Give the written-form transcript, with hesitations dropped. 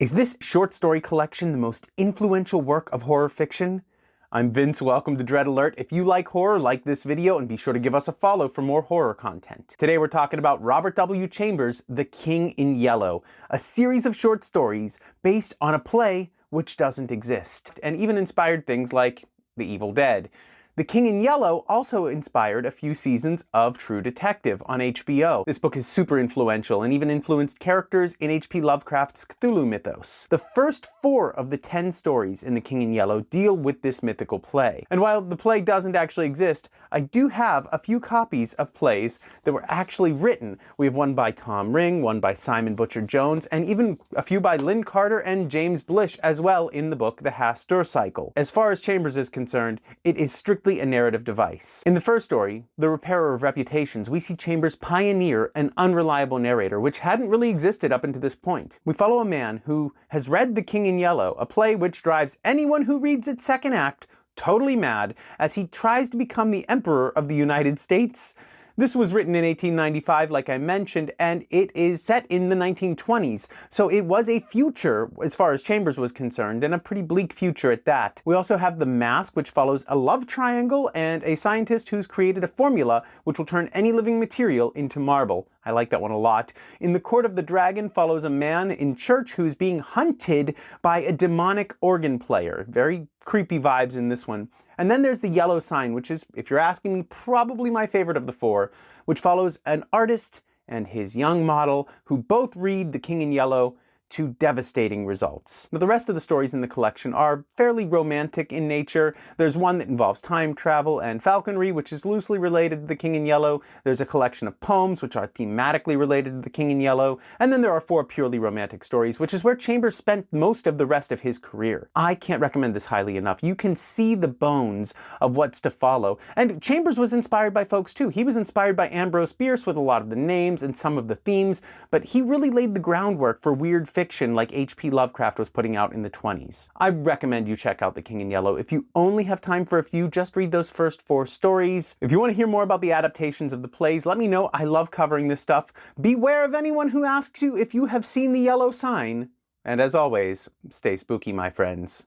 Is this short story collection the most influential work of horror fiction? I'm Vince, welcome to Dread Alert. If you like horror, like this video and be sure to give us a follow for more horror content. Today we're talking about Robert W. Chambers' The King in Yellow, a series of short stories based on a play which doesn't exist, and even inspired things like The Evil Dead. The King in Yellow also inspired a few seasons of True Detective on HBO. This book is super influential and even influenced characters in H.P. Lovecraft's Cthulhu mythos. The first 4 of the 10 stories in The King in Yellow deal with this mythical play. And while the play doesn't actually exist, I do have a few copies of plays that were actually written. We have one by Tom Ring, one by Simon Butcher Jones, and even a few by Lynn Carter and James Blish as well in the book The Hastur Cycle. As far as Chambers is concerned, it is strictly a narrative device. In the first story, The Repairer of Reputations, we see Chambers pioneer an unreliable narrator, which hadn't really existed up until this point. We follow a man who has read The King in Yellow, a play which drives anyone who reads its second act totally mad as he tries to become the Emperor of the United States. This was written in 1895, like I mentioned, and it is set in the 1920s, so it was a future as far as Chambers was concerned, and a pretty bleak future at that. We also have The Mask, which follows a love triangle and a scientist who's created a formula which will turn any living material into marble. I like that one a lot. In The Court of the Dragon follows a man in church who's being hunted by a demonic organ player. Very creepy vibes in this one. And then there's The Yellow Sign, which is, if you're asking me, probably my favorite of the 4, which follows an artist and his young model who both read The King in Yellow to devastating results. Now, the rest of the stories in the collection are fairly romantic in nature. There's one that involves time travel and falconry, which is loosely related to The King in Yellow. There's a collection of poems, which are thematically related to The King in Yellow. And then there are 4 purely romantic stories, which is where Chambers spent most of the rest of his career. I can't recommend this highly enough. You can see the bones of what's to follow. And Chambers was inspired by folks too. He was inspired by Ambrose Bierce with a lot of the names and some of the themes, but he really laid the groundwork for weird fiction like H.P. Lovecraft was putting out in the 20s. I recommend you check out The King in Yellow. If you only have time for a few, just read those first 4 stories. If you want to hear more about the adaptations of the plays, let me know. I love covering this stuff. Beware of anyone who asks you if you have seen The Yellow Sign. And as always, stay spooky, my friends.